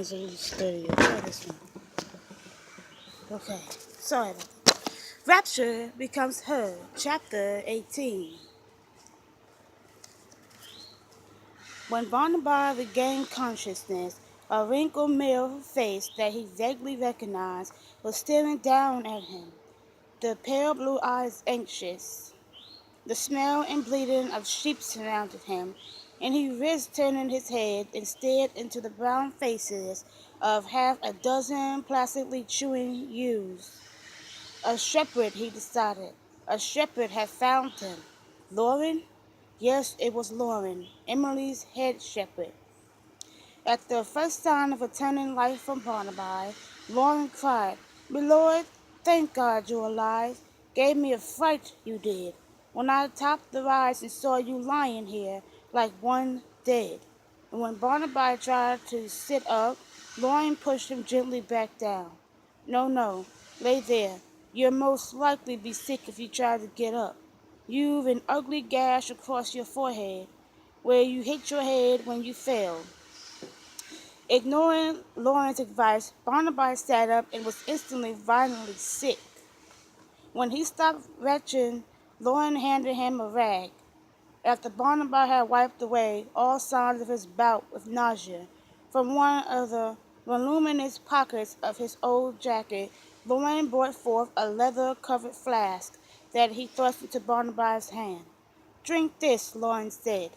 is a little sturdier. Try this one. Okay, sorry about that. Rapture becomes her, chapter 18. When Barnabas regained consciousness, a wrinkled male face that he vaguely recognized was staring down at him, the pale blue eyes anxious. The smell and bleating of sheep surrounded him, and he risked turning his head and stared into the brown faces of half a dozen placidly chewing ewes. A shepherd, he decided. A shepherd had found him. Lauren? Yes, it was Lauren, Emily's head shepherd. At the first sign of returning life from Barnaby, Lauren cried, "My Lord, thank God you're alive. Gave me a fright, you did, when I topped the rise and saw you lying here like one dead." And when Barnaby tried to sit up, Lauren pushed him gently back down. No, lay there. You'll most likely be sick if you try to get up. You've an ugly gash across your forehead, where you hit your head when you fell. Ignoring Lauren's advice, Barnaby sat up and was instantly violently sick. When he stopped retching, Lauren handed him a rag. After Barnaby had wiped away all signs of his bout with nausea, from one of the voluminous pockets of his old jacket, Lauren brought forth a leather-covered flask that he thrust into Barnaby's hand. "Drink this," Lauren said.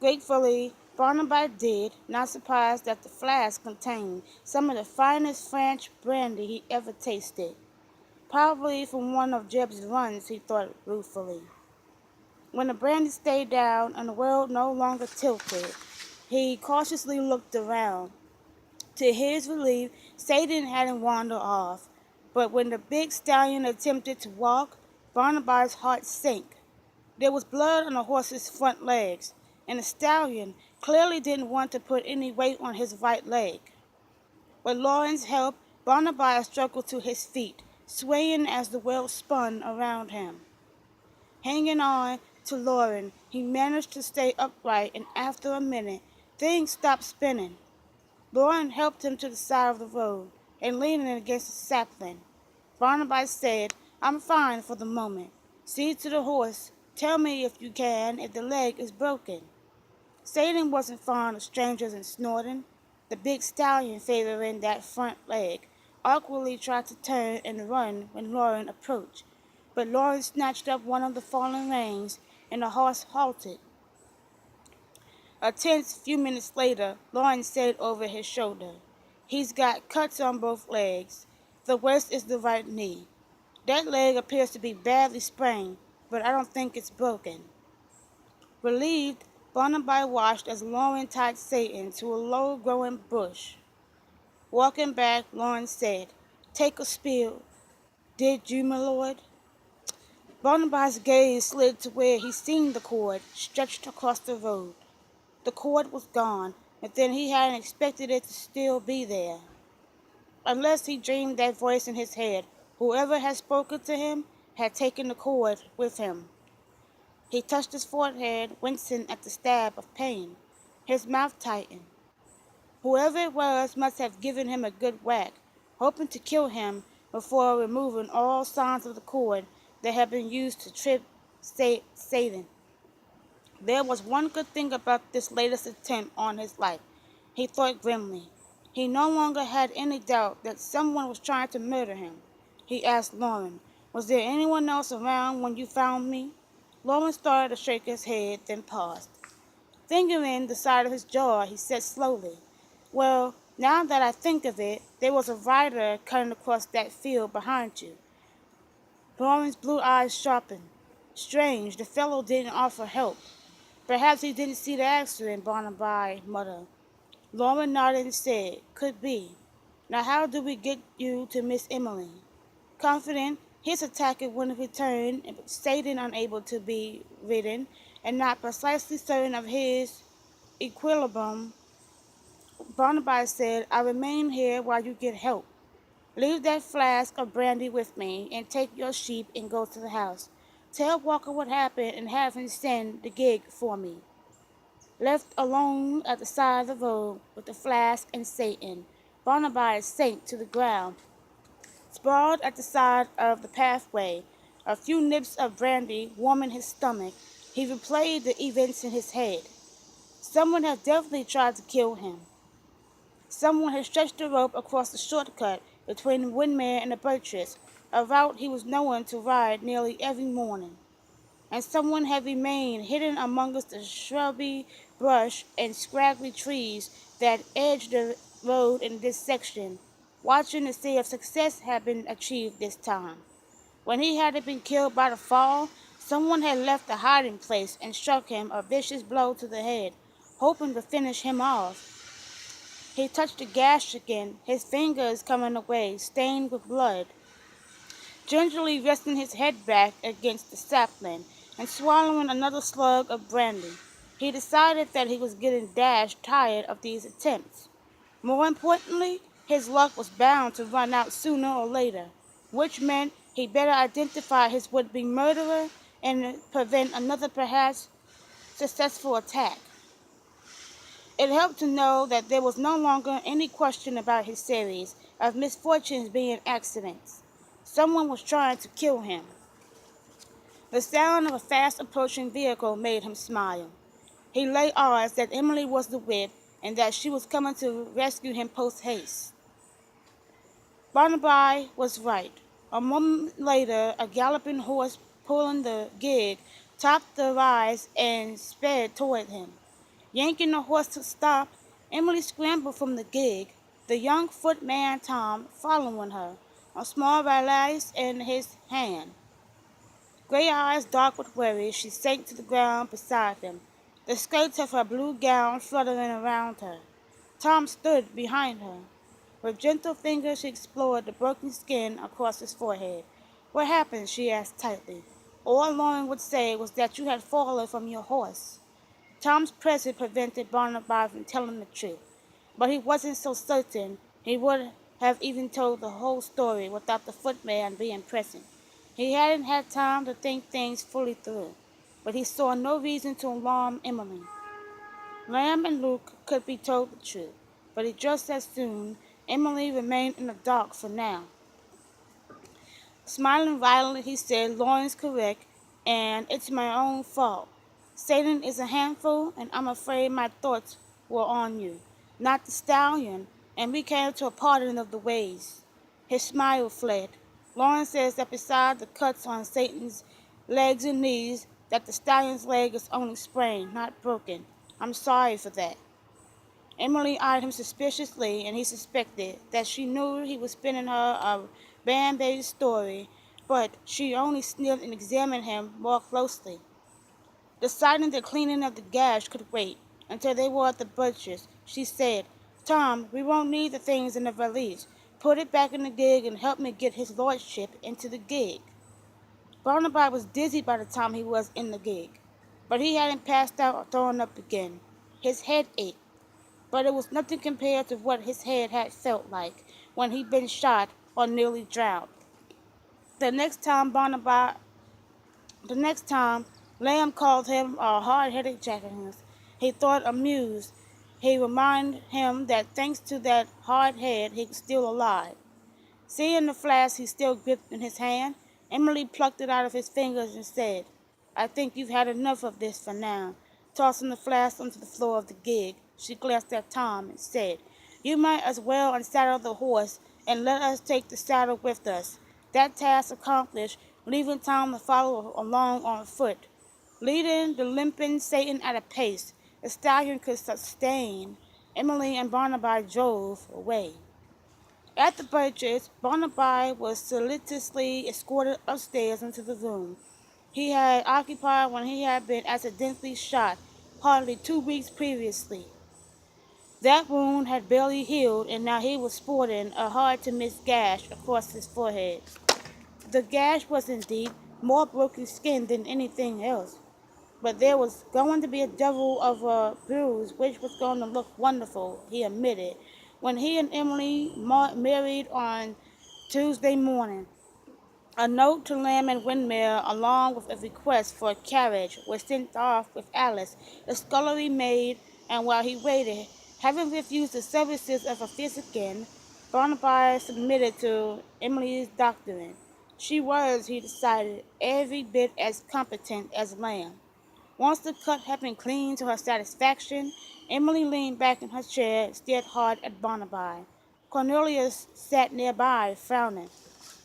Gratefully, Barnaby did, not surprised that the flask contained some of the finest French brandy he ever tasted. Probably from one of Jeb's runs, he thought ruefully. When the brandy stayed down and the world no longer tilted, he cautiously looked around. To his relief, Satan hadn't wandered off, but when the big stallion attempted to walk, Barnaby's heart sank. There was blood on the horse's front legs, and the stallion clearly didn't want to put any weight on his right leg. With Lauren's help, Barnaby struggled to his feet, swaying as the wheel spun around him. Hanging on to Lauren, he managed to stay upright, and after a minute, things stopped spinning. Lauren helped him to the side of the road, and leaning against a sapling, Barnaby said, "I'm fine for the moment. See to the horse. Tell me if you can if the leg is broken." Satan wasn't fond of strangers and snorting. The big stallion, favoring that front leg, awkwardly tried to turn and run when Lauren approached, but Lauren snatched up one of the fallen reins, and the horse halted. A tense few minutes later, Lauren said over his shoulder, "He's got cuts on both legs. The worst is the right knee. That leg appears to be badly sprained, but I don't think it's broken." Relieved, Barnaby watched as Lauren tied Satan to a low-growing bush. Walking back, Lauren said, "Take a spill. Did you, my lord?" Barnaby's gaze slid to where he seen the cord stretched across the road. The cord was gone, but then he hadn't expected it to still be there. Unless he dreamed that voice in his head, whoever had spoken to him had taken the cord with him. He touched his forehead, wincing at the stab of pain. His mouth tightened. Whoever it was must have given him a good whack, hoping to kill him before removing all signs of the cord that had been used to trip Satan. There was one good thing about this latest attempt on his life, he thought grimly. He no longer had any doubt that someone was trying to murder him. He asked Lauren, "Was there anyone else around when you found me?" Lauren started to shake his head, then paused. Fingering the side of his jaw, he said slowly, "Well, now that I think of it, there was a rider cutting across that field behind you." Lauren's blue eyes sharpened. Strange, the fellow didn't offer help. "Perhaps he didn't see the accident," Barnaby muttered. Lauren nodded and said, "Could be. Now how do we get you to Miss Emily?" Confident his attacker wouldn't return, and Satan unable to be ridden, and not precisely certain of his equilibrium, Barnaby said, "I remain here while you get help. Leave that flask of brandy with me, and take your sheep and go to the house. Tell Walker what happened and have him send the gig for me." Left alone at the side of the road with the flask and Satan, Barnabas sank to the ground, sprawled at the side of the pathway, a few nips of brandy warming his stomach. He replayed the events in his head. Someone had definitely tried to kill him. Someone had stretched the rope across the shortcut between the windmere and the birches, a route he was known to ride nearly every morning. And someone had remained hidden amongst the shrubby brush and scraggly trees that edged the road in this section, watching to see if success had been achieved this time. When he hadn't been killed by the fall, someone had left a hiding place and struck him a vicious blow to the head, hoping to finish him off. He touched the gash again, his fingers coming away, stained with blood, gingerly resting his head back against the sapling and swallowing another slug of brandy. He decided that he was getting dashed tired of these attempts. More importantly, his luck was bound to run out sooner or later, which meant he better identify his would-be murderer and prevent another perhaps successful attack. It helped to know that there was no longer any question about his series of misfortunes being accidents. Someone was trying to kill him. The sound of a fast-approaching vehicle made him smile. He lay odds that Emily was the whip and that she was coming to rescue him post-haste. Barnaby was right. A moment later, a galloping horse pulling the gig topped the rise and sped toward him. Yanking the horse to stop, Emily scrambled from the gig, the young footman Tom following her, a small valise in his hand. Gray eyes dark with worry, she sank to the ground beside him, the skirts of her blue gown fluttering around her. Tom stood behind her. With gentle fingers she explored the broken skin across his forehead. "What happened?" she asked tightly. "All Lauren would say was that you had fallen from your horse." Tom's presence prevented Barnaby from telling the truth, but he wasn't so certain he would have even told the whole story without the footman being present. He hadn't had time to think things fully through, but he saw no reason to alarm Emily. Lamb and Luke could be told the truth, but just as soon Emily remained in the dark for now. Smiling violently, he said, "Lauren's correct, and it's my own fault. Satan is a handful, and I'm afraid my thoughts were on you, not the stallion, and we came to a parting of the ways." His smile fled. "Lauren says that beside the cuts on Satan's legs and knees, that the stallion's leg is only sprained, not broken. I'm sorry for that." Emily eyed him suspiciously, and he suspected that she knew he was spinning her a band-based story, but she only sniffed and examined him more closely. Deciding the cleaning of the gash could wait until they were at the butcher's, she said, "Tom, we won't need the things in the valise. Put it back in the gig and help me get his lordship into the gig." Barnaby was dizzy by the time he was in the gig, but he hadn't passed out or thrown up again. His head ached, but it was nothing compared to what his head had felt like when he'd been shot or nearly drowned. The next time Lamb called him a hard-headed jackass, he thought amused. He reminded him that thanks to that hard head, he was still alive. Seeing the flask he still gripped in his hand, Emily plucked it out of his fingers and said, "I think you've had enough of this for now." Tossing the flask onto the floor of the gig, she glanced at Tom and said, "You might as well unsaddle the horse and let us take the saddle with us." That task accomplished, leaving Tom to follow along on foot, leading the limping Satan at a pace the stallion could sustain. Emily and Barnaby drove away. At the Burgess, Barnaby was solicitously escorted upstairs into the room he had occupied when he had been accidentally shot hardly 2 weeks previously. That wound had barely healed, and now he was sporting a hard-to-miss gash across his forehead. The gash wasn't deep, more broken skin than anything else, but there was going to be a devil of a bruise which was going to look wonderful, he admitted, when he and Emily married on Tuesday morning. A note to Lamb and Windmill, along with a request for a carriage, was sent off with Alice, the scullery maid, and while he waited, having refused the services of a physician, Barnaby submitted to Emily's doctoring. She was, he decided, every bit as competent as Lamb. Once the cut had been cleaned to her satisfaction, Emily leaned back in her chair and stared hard at Barnaby. Cornelius sat nearby, frowning.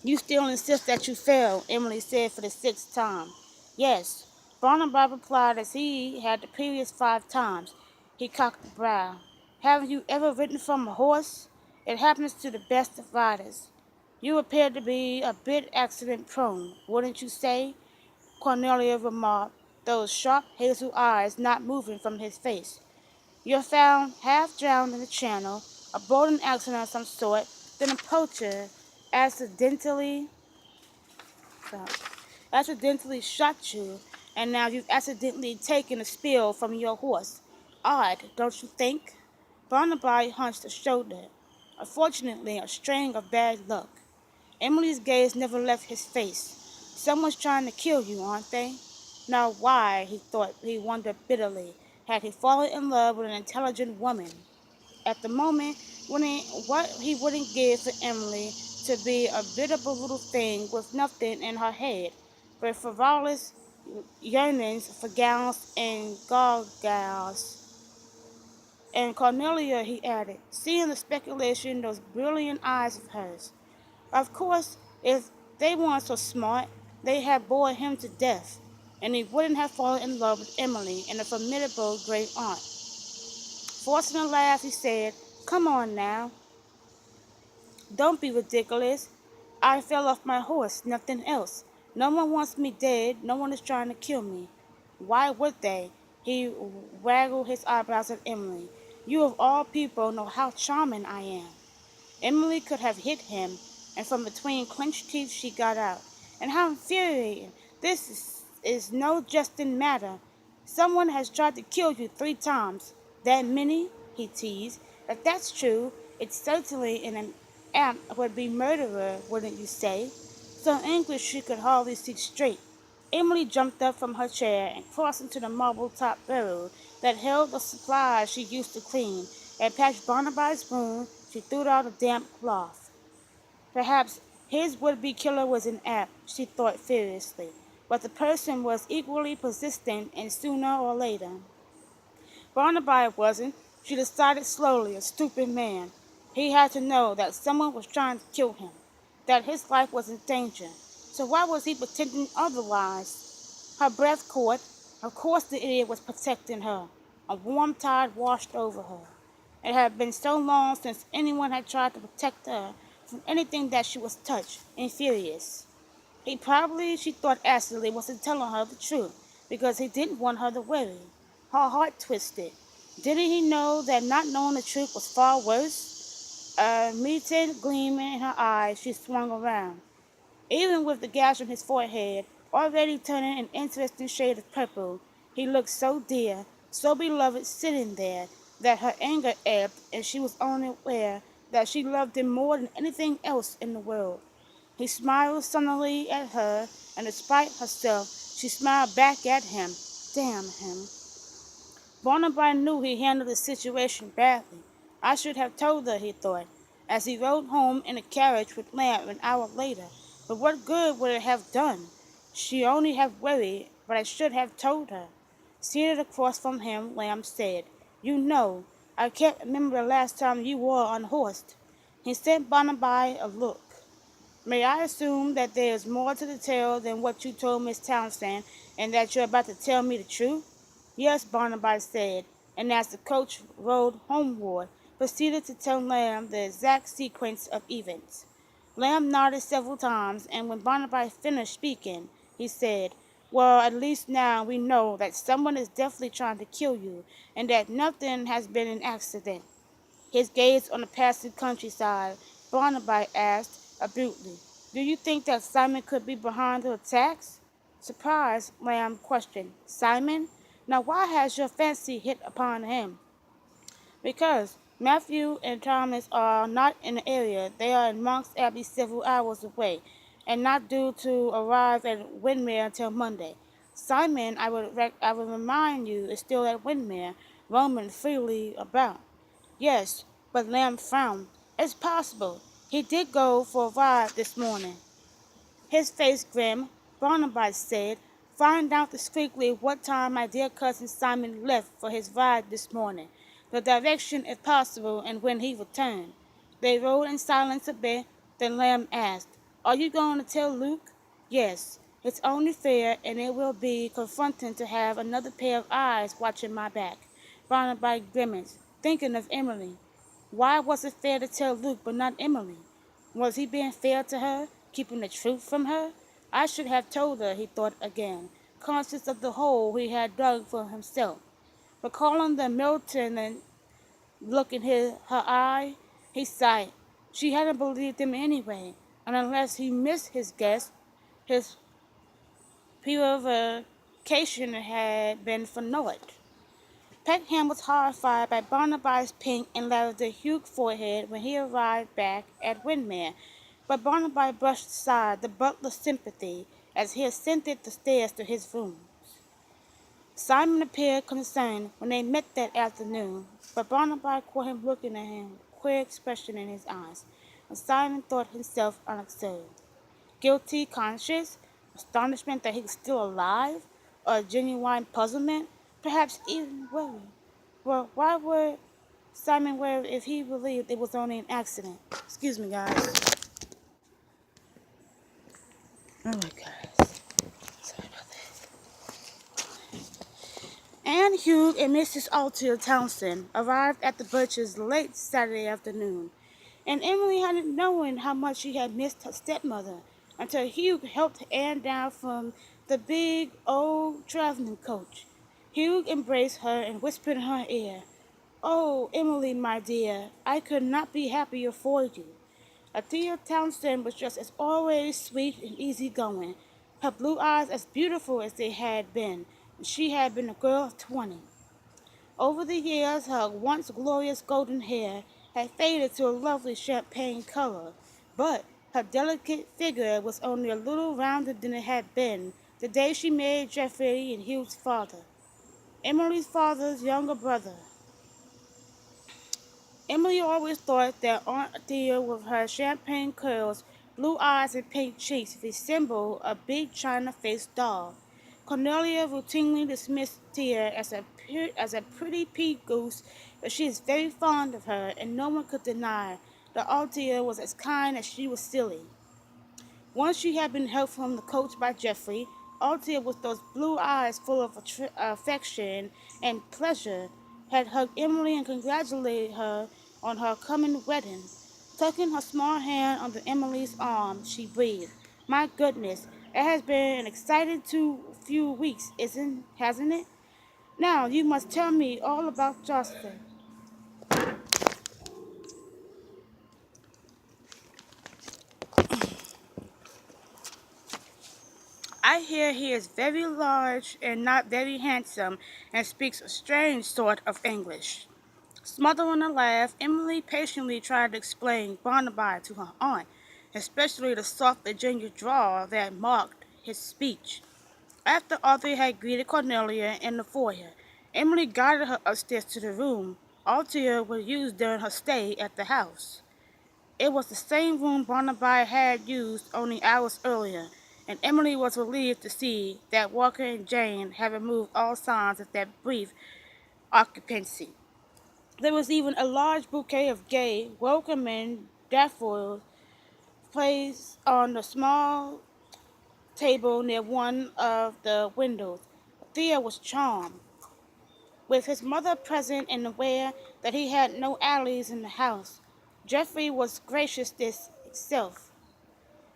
"You still insist that you failed," Emily said for the sixth time. "Yes," Barnaby replied as he had the previous 5 times. He cocked a brow. "Haven't you ever ridden from a horse? It happens to the best of riders. You appear to be a bit accident-prone, wouldn't you say?" Cornelia remarked, those sharp hazel eyes not moving from his face. "You're found half drowned in the channel, a boating accident of some sort, then a poacher accidentally accidentally shot you, and now you've accidentally taken a spill from your horse. Odd, don't you think?" Barnaby hunched a shoulder. Unfortunately, a string of bad luck. Emily's gaze never left his face. "Someone's trying to kill you, aren't they?" Now why, he thought, he wondered bitterly, had he fallen in love with an intelligent woman? At the moment, what he wouldn't give for Emily to be a biddable little thing with nothing in her head but frivolous yearnings for gowns and gargouts. "And Cornelia," he added, seeing the speculation in those brilliant eyes of hers. "Of course, if they weren't so smart, they'd have bored him to death, and he wouldn't have fallen in love with Emily and a formidable great aunt." Forcing a laugh, he said, "Come on now. Don't be ridiculous. I fell off my horse, nothing else. No one wants me dead. No one is trying to kill me. Why would they?" He waggled his eyebrows at Emily. "You of all people know how charming I am." Emily could have hit him, and from between clenched teeth she got out, "And how infuriating! This is no jesting matter. Someone has tried to kill you 3 times. That many?" he teased. "If that's true, it's certainly an apt would-be murderer, wouldn't you say?" So angry she could hardly see straight. Emily jumped up from her chair and crossed into the marble-topped barrel that held the supplies she used to clean, and patched Barnaby's wound. She threw out a damp cloth. Perhaps his would-be killer was an ape, she thought furiously, but the person was equally persistent, and sooner or later. Barnaby wasn't, she decided slowly, a stupid man. He had to know that someone was trying to kill him, that his life was in danger. So why was he pretending otherwise? Her breath caught. Of course the idiot was protecting her. A warm tide washed over her. It had been so long since anyone had tried to protect her from anything that she was touched and furious. He probably, she thought acidly, wasn't telling her the truth because he didn't want her to worry. Her heart twisted. Didn't he know that not knowing the truth was far worse? A muted gleam in her eyes, she swung around. Even with the gash on his forehead, already turning an interesting shade of purple, he looked so dear, so beloved sitting there, that her anger ebbed, and she was only aware that she loved him more than anything else in the world. He smiled sunnily at her, and despite herself, she smiled back at him. Damn him. Barnaby knew he handled the situation badly. I should have told her, he thought, as he rode home in a carriage with Lamb an hour later. But what good would it have done? She only have worried, but I should have told her. Seated across from him, Lamb said, "You know, I can't remember the last time you were unhorsed." He sent Barnaby a look. "May I assume that there is more to the tale than what you told Miss Townsend, and that you're about to tell me the truth?" "Yes," Barnaby said, and as the coach rode homeward, proceeded to tell Lamb the exact sequence of events. Lamb nodded several times, and when Barnaby finished speaking, he said, "Well, at least now we know that someone is definitely trying to kill you, and that nothing has been an accident." His gaze on the passing countryside, Barnaby asked abruptly, "Do you think that Simon could be behind the attacks?" Surprised, Lamb questioned, "Simon? Now why has your fancy hit upon him?" "Because Matthew and Thomas are not in the area. They are in Monk's Abbey several hours away, and not due to arrive at Windermere until Monday. Simon, I would remind you, is still at Windermere, roaming freely about. Yes, but Lamb frowned. It's possible. He did go for a ride this morning. His face grim, Barnabas said, find out discreetly what time my dear cousin Simon left for his ride this morning, the direction if possible, and when he returned. They rode in silence a bit, then Lamb asked, are you going to tell Luke? Yes, it's only fair, and it will be confronting to have another pair of eyes watching my back. Barnabas grimaced, thinking of Emily. Why was it fair to tell Luke but not Emily? Was he being fair to her, keeping the truth from her? I should have told her, he thought again, conscious of the hole he had dug for himself. Recalling the militant look in her eye, he sighed. She hadn't believed him anyway, and unless he missed his guess, his purification had been for naught. Peckham was horrified by Barnaby's pink and lavender hued forehead when he arrived back at Windermere, but Barnaby brushed aside the butler's sympathy as he ascended the stairs to his room. Simon appeared concerned when they met that afternoon, but Barnaby caught him looking at him with a queer expression in his eyes, and Simon thought himself unobserved. Guilty conscience, astonishment that he was still alive, or genuine puzzlement, perhaps even worry. Well, why would Simon worry if he believed it was only an accident? Excuse me, guys. Oh my gosh. Sorry about that. Anne Hugh and Mrs. Altia Townsend arrived at the Birches late Saturday afternoon, and Emily hadn't known how much she had missed her stepmother until Hugh helped Anne down from the big old traveling coach. Hugh embraced her and whispered in her ear, oh, Emily, my dear, I could not be happier for you. Althea Townsend was just as always sweet and easy-going, her blue eyes as beautiful as they had been when she had been a girl of 20. Over the years, her once glorious golden hair had faded to a lovely champagne color, but her delicate figure was only a little rounder than it had been the day she married Geoffrey and Hugh's father, Emily's father's younger brother. Emily always thought that Aunt Althea, with her champagne curls, blue eyes, and pink cheeks, resembled a big china-faced doll. Cornelia routinely dismissed Thea as a pretty pea-goose, but she is very fond of her, and no one could deny that Althea was as kind as she was silly. Once she had been helped from the coach by Geoffrey, Althea, with those blue eyes full of affection and pleasure, had hugged Emily and congratulated her on her coming wedding. Tucking her small hand under Emily's arm, she breathed, my goodness, it has been an exciting few weeks, hasn't it? Now, you must tell me all about Jocelyn. I hear he is very large and not very handsome and speaks a strange sort of English. Smothering a laugh, Emily patiently tried to explain Barnaby to her aunt, especially the soft Virginia drawl that marked his speech. After Arthur had greeted Cornelia in the foyer, Emily guided her upstairs to the room Althea would use during her stay at the house. It was the same room Barnaby had used only hours earlier, and Emily was relieved to see that Walker and Jane had removed all signs of that brief occupancy. There was even a large bouquet of gay, welcoming daffodils placed on the small table near one of the windows. Thea was charmed. With his mother present and aware that he had no allies in the house, Geoffrey was graciousness itself.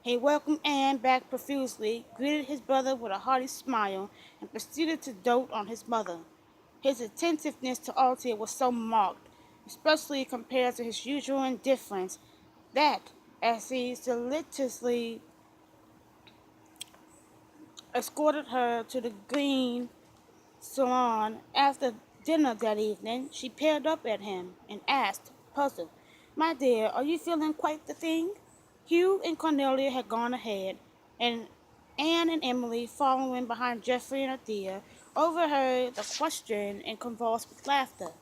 He welcomed Anne back profusely, greeted his brother with a hearty smile, and proceeded to dote on his mother. His attentiveness to Althea was so marked, especially compared to his usual indifference, that, as he solicitously escorted her to the green salon after dinner that evening, she peered up at him and asked, puzzled, my dear, are you feeling quite the thing? Hugh and Cornelia had gone ahead, and Anne and Emily, following behind Geoffrey and Althea, overheard the question and convulsed with laughter.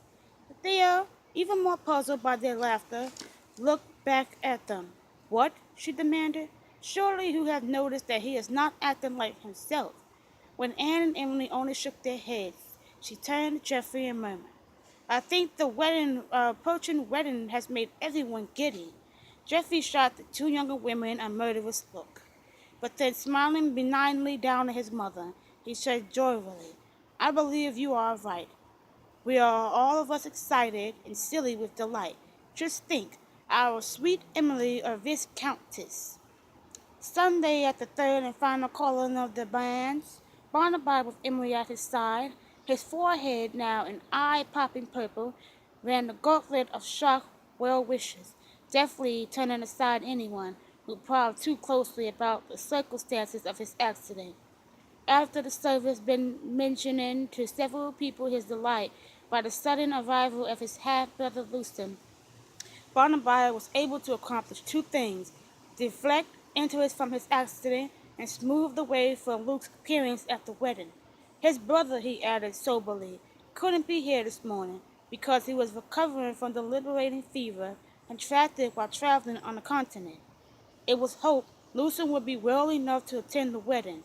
Althea, even more puzzled by their laughter, looked back at them. "What?" she demanded. "Surely you have noticed that he is not acting like himself." When Anne and Emily only shook their heads, she turned to Geoffrey and murmured, "I think the approaching wedding has made everyone giddy." Geoffrey shot the two younger women a murderous look, but then, smiling benignly down at his mother, he said joyfully, "I believe you are right. We are all of us excited and silly with delight. Just think, our sweet Emily, a Viscountess." Sunday, at the third and final calling of the banns, Barnaby, with Emily at his side, his forehead now an eye-popping purple, ran the gauntlet of shocked well-wishers, deftly turning aside anyone who prowled too closely about the circumstances of his accident. After the service been mentioning to several people his delight by the sudden arrival of his half-brother Lucian, Barnaby was able to accomplish two things: deflect interest from his accident and smooth the way for Luke's appearance at the wedding. His brother, he added soberly, couldn't be here this morning because he was recovering from the liberating fever contracted while traveling on the continent. It was hoped Lucian would be well enough to attend the wedding.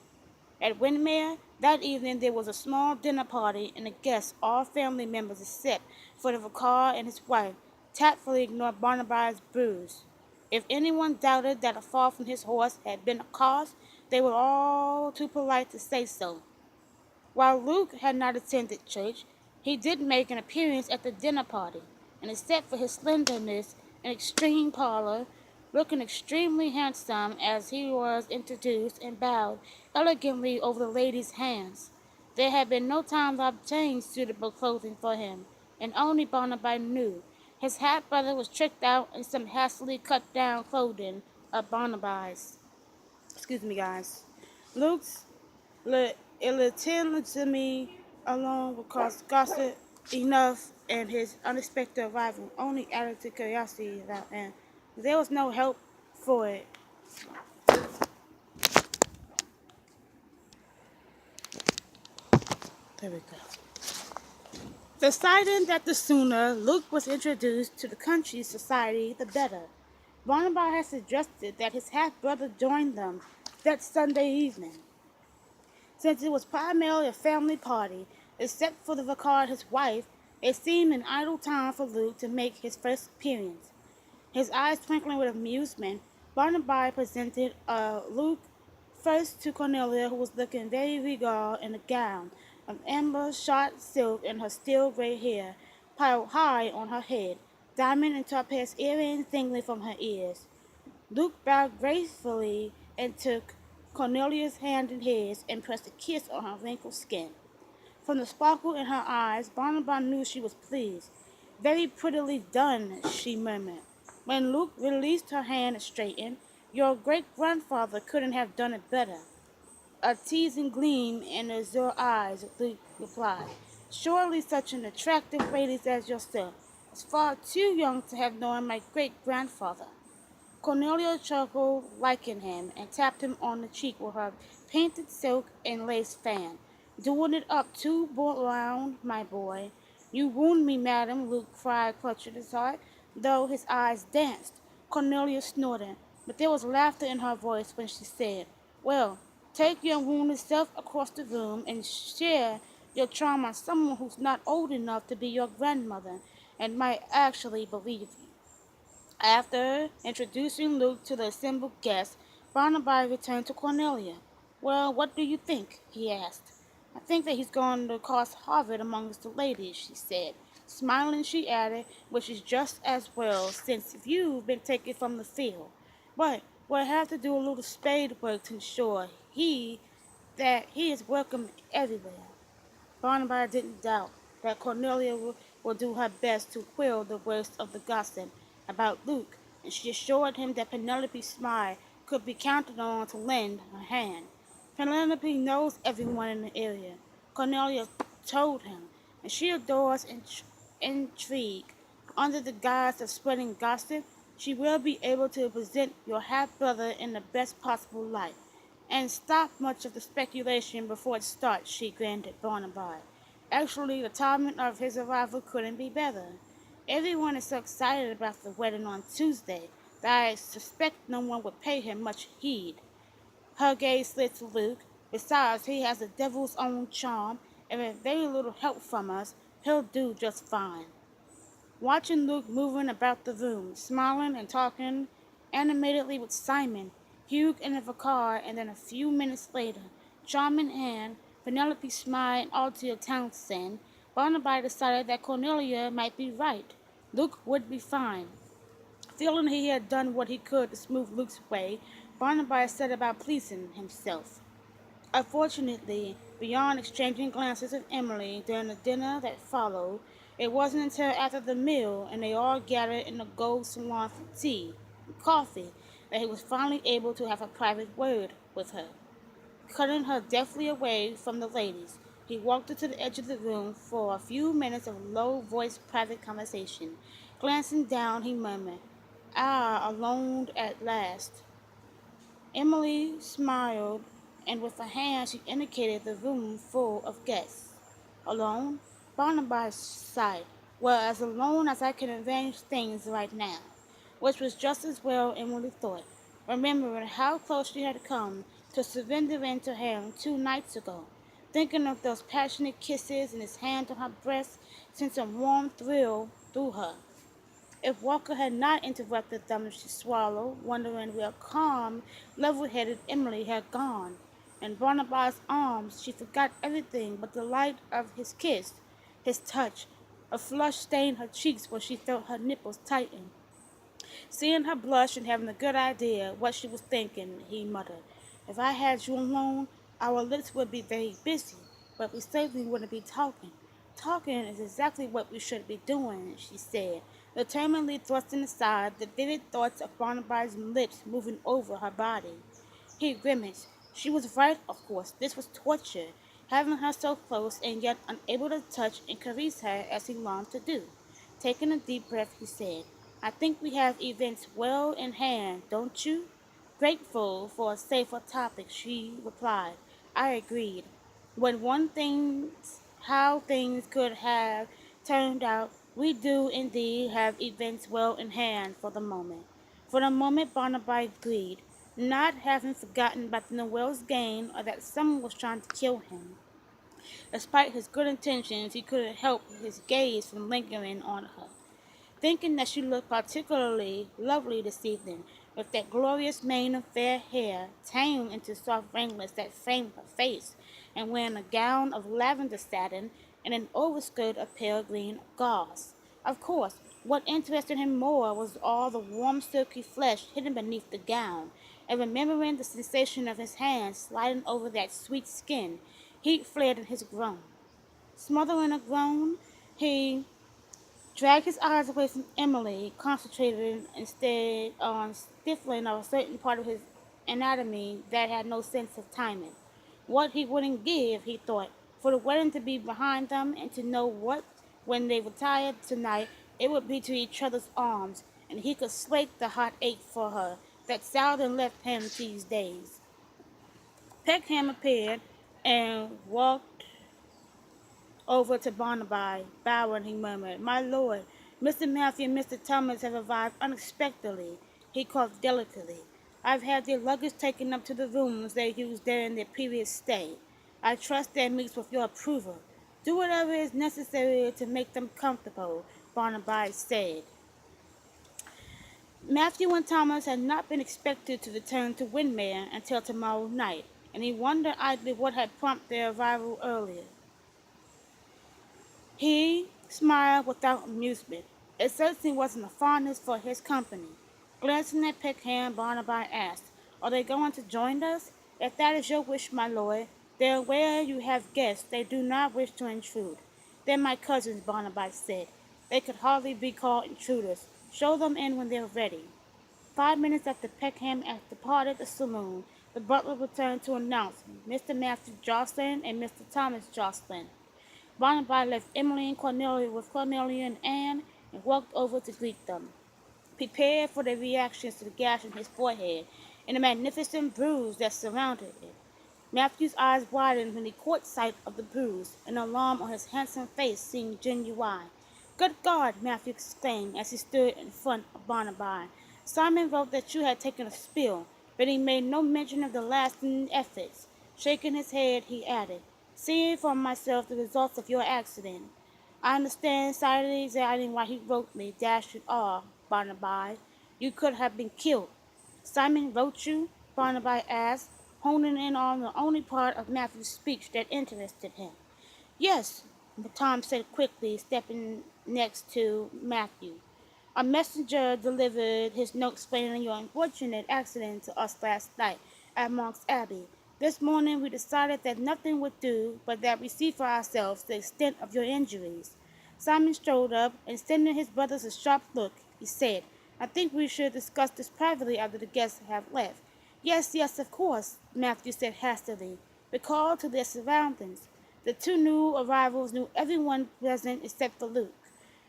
At Windermere that evening there was a small dinner party, and the guests, all family members except for the vicar and his wife, tactfully ignored Barnaby's bruise. If anyone doubted that a fall from his horse had been a cause, they were all too polite to say so. While Luke had not attended church, he did make an appearance at the dinner party, and except for his slenderness and extreme pallor, looking extremely handsome as he was introduced and bowed elegantly over the ladies' hands. There had been no time to obtain suitable clothing for him, and only Barnaby knew. His half-brother was tricked out in some hastily cut-down clothing of Barnaby's. Excuse me, guys. Luke's illegitimacy alone would cause gossip enough, and his unexpected arrival only added to curiosity about him. There was no help for it. There we go. Deciding that the sooner Luke was introduced to the country society, the better, Barnabas had suggested that his half-brother join them that Sunday evening. Since it was primarily a family party, except for the vicar and his wife, it seemed an idle time for Luke to make his first appearance. His eyes twinkling with amusement, Barnaby presented Luke first to Cornelia, who was looking very regal in a gown of amber shot silk, and her steel gray hair piled high on her head, diamond and topaz earrings dangling from her ears. Luke bowed gracefully and took Cornelia's hand in his and pressed a kiss on her wrinkled skin. From the sparkle in her eyes, Barnabas knew she was pleased. "Very prettily done," she murmured. When Luke released her hand and straightened, "Your great-grandfather couldn't have done it better." A teasing gleam in his azure eyes, Luke replied. "Surely such an attractive lady as yourself is far too young to have known my great-grandfather." Cornelia chuckled, liking him, and tapped him on the cheek with her painted silk and lace fan. "Doing it up too round, my boy." "You wound me, madam," Luke cried, clutching his heart, though his eyes danced. Cornelia snorted, but there was laughter in her voice when she said, "Well, take your wounded self across the room and share your charm on someone who's not old enough to be your grandmother and might actually believe you." After introducing Luke to the assembled guests, Barnaby returned to Cornelia. "Well, what do you think?" he asked. "I think that he's going to cause havoc amongst the ladies," she said. Smiling, she added, "which is just as well, since you've been taken from the field. But we'll have to do a little spade work to ensure that he is welcome everywhere." Barnabas didn't doubt that Cornelia would do her best to quell the worst of the gossip about Luke, and she assured him that Penelope Smythe could be counted on to lend her hand. "Penelope knows everyone in the area," Cornelia told him, "and she adores intrigue. Under the guise of spreading gossip, she will be able to present your half-brother in the best possible light, and stop much of the speculation before it starts, she grinned at Barnaby. Actually, the timing of his arrival couldn't be better. Everyone is so excited about the wedding on Tuesday that I suspect no one would pay him much heed. Her gaze slid to Luke. Besides, he has the devil's own charm, and with very little help from us, he'll do just fine. Watching Luke moving about the room, smiling and talking animatedly with Simon, Hugh entered the car, and then a few minutes later, charm in hand, Penelope smiled and Althea Townsend, Barnaby decided that Cornelia might be right. Luke would be fine. Feeling he had done what he could to smooth Luke's way, Barnaby set about pleasing himself. Unfortunately, beyond exchanging glances with Emily during the dinner that followed, it wasn't until after the meal and they all gathered in the gold salon for tea and coffee that he was finally able to have a private word with her. Cutting her deftly away from the ladies, he walked her to the edge of the room for a few minutes of low-voiced private conversation. Glancing down, he murmured, "Ah, alone at last." Emily smiled, and with a hand she indicated the room full of guests. "Alone?" Barnabas sighed. "Well, as alone as I can arrange things right now." Which was just as well, Emily thought, remembering how close she had come to surrendering to him 2 nights ago. Thinking of those passionate kisses and his hand on her breast sent a warm thrill through her. If Walker had not interrupted them, she swallowed, wondering where calm, level-headed Emily had gone. In Barnabas' arms, she forgot everything but the light of his kiss, his touch. A flush stained her cheeks when she felt her nipples tighten. Seeing her blush and having a good idea what she was thinking, he muttered, "If I had you alone, our lips would be very busy, but we certainly wouldn't be talking." "Talking is exactly what we should be doing," she said, determinedly thrusting aside the vivid thoughts of Barnaby's lips moving over her body. He grimaced. She was right, of course. This was torture, having her so close and yet unable to touch and caress her as he longed to do. Taking a deep breath, he said, "I think we have events well in hand, don't you?" Grateful for a safer topic, she replied. I agreed. When one thinks how things could have turned out, we do indeed have events well in hand for the moment. For the moment, Barnaby agreed, not having forgotten about the Noel's gain or that someone was trying to kill him. Despite his good intentions, he couldn't help his gaze from lingering on her, thinking that she looked particularly lovely this evening, with that glorious mane of fair hair tamed into soft ringlets that framed her face, and wearing a gown of lavender satin and an overskirt of pale green gauze. Of course, what interested him more was all the warm, silky flesh hidden beneath the gown, and remembering the sensation of his hands sliding over that sweet skin, heat flared in his groan. Smothering a groan, he dragged his eyes away from Emily, concentrating instead on stifling a certain part of his anatomy that had no sense of timing. What he wouldn't give, he thought, for the wedding to be behind them and to know what, when they retired tonight, it would be to each other's arms, and he could slake the hot ache for her that seldom left him these days. Peckham appeared and walked over to Barnaby. Bowing, he murmured, "My lord, Mr. Matthew and Mr. Thomas have arrived unexpectedly." He coughed delicately. "I've had their luggage taken up to the rooms they used during their previous stay. I trust their meets with your approval. Do whatever is necessary to make them comfortable," Barnaby said. Matthew and Thomas had not been expected to return to Windermere until tomorrow night, and he wondered idly what had prompted their arrival earlier. He smiled without amusement. It certainly wasn't a fondness for his company. Glancing at Peckham, Barnaby asked, "Are they going to join us?" "If that is your wish, my lord. They are aware you have guests. They do not wish to intrude." "They're my cousins," Barnaby said. "They could hardly be called intruders. Show them in when they're ready." 5 minutes after Peckham had departed the saloon, the butler returned to announce Mr. Matthew Jocelyn and Mr. Thomas Jocelyn. Barnaby left Emily and Cornelia with Cornelia and Anne and walked over to greet them. prepared for the reactions to the gash in his forehead and the magnificent bruise that surrounded it. Matthew's eyes widened when he caught sight of the bruise, and alarm on his handsome face seemed genuine. "Good God!" Matthew exclaimed as he stood in front of Barnaby. "Simon wrote that you had taken a spill, but he made no mention of the lasting effects." Shaking his head, he added, "Seeing for myself the results of your accident, I understand sadly exactly why he wrote me, dash it all, Barnaby. You could have been killed." "Simon wrote you?" Barnaby asked, honing in on the only part of Matthew's speech that interested him. "Yes," Tom said quickly, stepping next to Matthew. "A messenger delivered his note explaining your unfortunate accident to us last night at Monk's Abbey. This morning we decided that nothing would do but that we see for ourselves the extent of your injuries." Simon strode up, and sending his brothers a sharp look, he said, "I think we should discuss this privately after the guests have left." "Yes, yes, of course," Matthew said hastily, recalled to their surroundings. The two new arrivals knew everyone present except for Luke,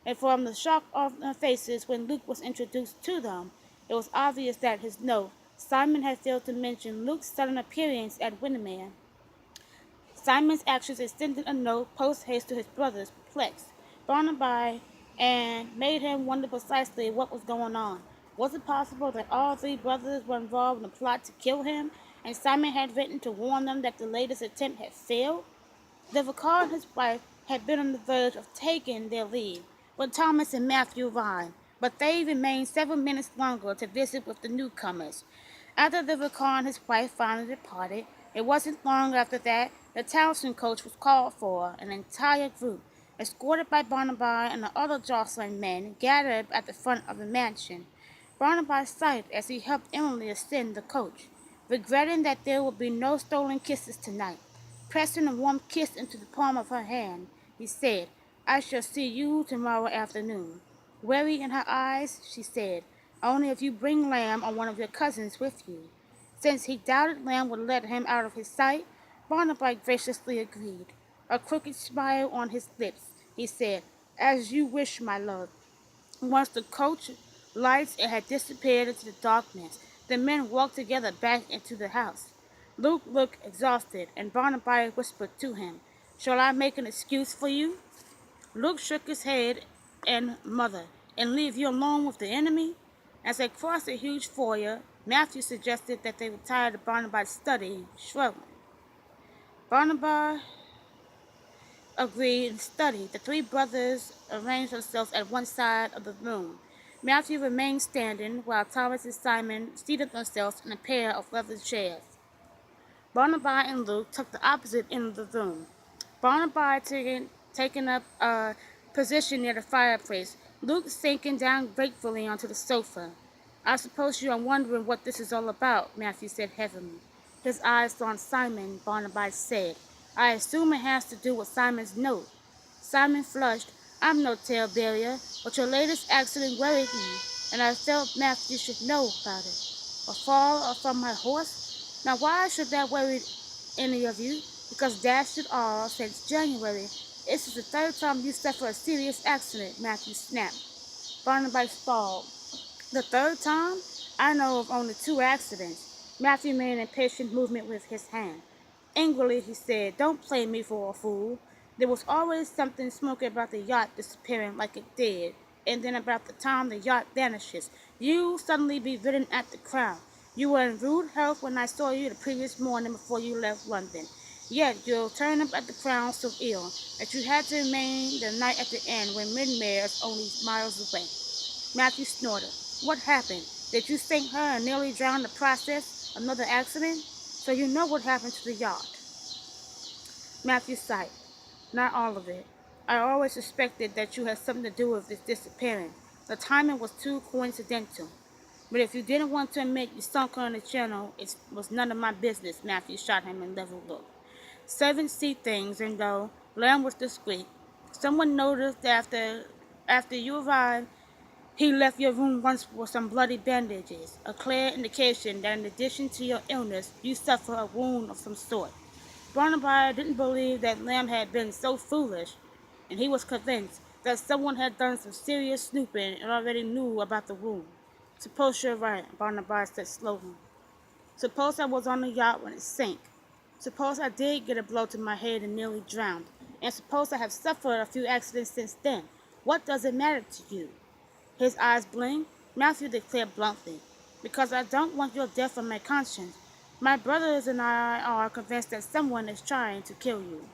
and from the shock on their faces when Luke was introduced to them, it was obvious that his note, Simon had failed to mention Luke's sudden appearance at Windermere. Simon's actions extended a note post-haste to his brothers, perplexed Barnaby, and made him wonder precisely what was going on. Was it possible that all three brothers were involved in a plot to kill him, and Simon had written to warn them that the latest attempt had failed? The vicar and his wife had been on the verge of taking their leave when Thomas and Matthew arrived, but they remained several minutes longer to visit with the newcomers. After the vicar and his wife finally departed, it wasn't long after that the Townsend coach was called for. An entire group, escorted by Barnaby and the other jostling men, gathered at the front of the mansion. Barnaby sighed as he helped Emily ascend the coach, regretting that there would be no stolen kisses tonight. Pressing a warm kiss into the palm of her hand, he said, "I shall see you tomorrow afternoon." Weary in her eyes, she said, "Only if you bring Lamb or one of your cousins with you." Since he doubted Lamb would let him out of his sight, Barnaby graciously agreed. A crooked smile on his lips, he said, "As you wish, my love." Once the coach lights had disappeared into the darkness, the men walked together back into the house. Luke looked exhausted, and Barnaby whispered to him, "Shall I make an excuse for you?" Luke shook his head and muttered, "And leave you alone with the enemy?" As they crossed a huge foyer, Matthew suggested that they retire to Barnaby's study, shrugging. Barnaby agreed and studied. The three brothers arranged themselves at one side of the room. Matthew remained standing, while Thomas and Simon seated themselves in a pair of leather chairs. Barnaby and Luke took the opposite end of the room. Barnaby taking up a position near the fireplace, Luke sinking down gratefully onto the sofa. "I suppose you are wondering what this is all about," Matthew said heavily. His eyes on Simon, Barnaby said, "I assume it has to do with Simon's note." Simon flushed. "I'm no tale-bearer, but your latest accident worried me, and I felt Matthew should know about it. A fall from my horse? Now why should that worry any of you? Because dash it all, since January, this is the third time you suffered a serious accident," Matthew snapped. Barnaby stalled. "The third time? I know of only two accidents." Matthew made an impatient movement with his hand. Angrily, he said, "Don't play me for a fool. There was always something smoky about the yacht disappearing like it did, and then about the time the yacht vanishes, you suddenly be ridden at the Crown. You were in rude health when I saw you the previous morning before you left London. Yet you'll turn up at the Crown so ill that you had to remain the night at the inn when Midmere is only miles away." Matthew snorted. "What happened? Did you sink her and nearly drown in the process? Another accident? So you know what happened to the yacht?" Matthew sighed. "Not all of it. I always suspected that you had something to do with this disappearance. The timing was too coincidental. But if you didn't want to admit you sunk her in the channel, it was none of my business." Matthew shot him a level look. "Servants see things, and though Lamb was discreet, someone noticed that after you arrived, he left your room once with some bloody bandages, a clear indication that in addition to your illness, you suffer a wound of some sort." Barnaby didn't believe that Lamb had been so foolish, and he was convinced that someone had done some serious snooping and already knew about the wound. Suppose you're right, Barnabas said slowly. Suppose I was on the yacht when it sank. Suppose I did get a blow to my head and nearly drowned. And suppose I have suffered a few accidents since then. What does it matter to you? His eyes blinked. Matthew declared bluntly, because I don't want your death on my conscience. My brothers and I are convinced that someone is trying to kill you.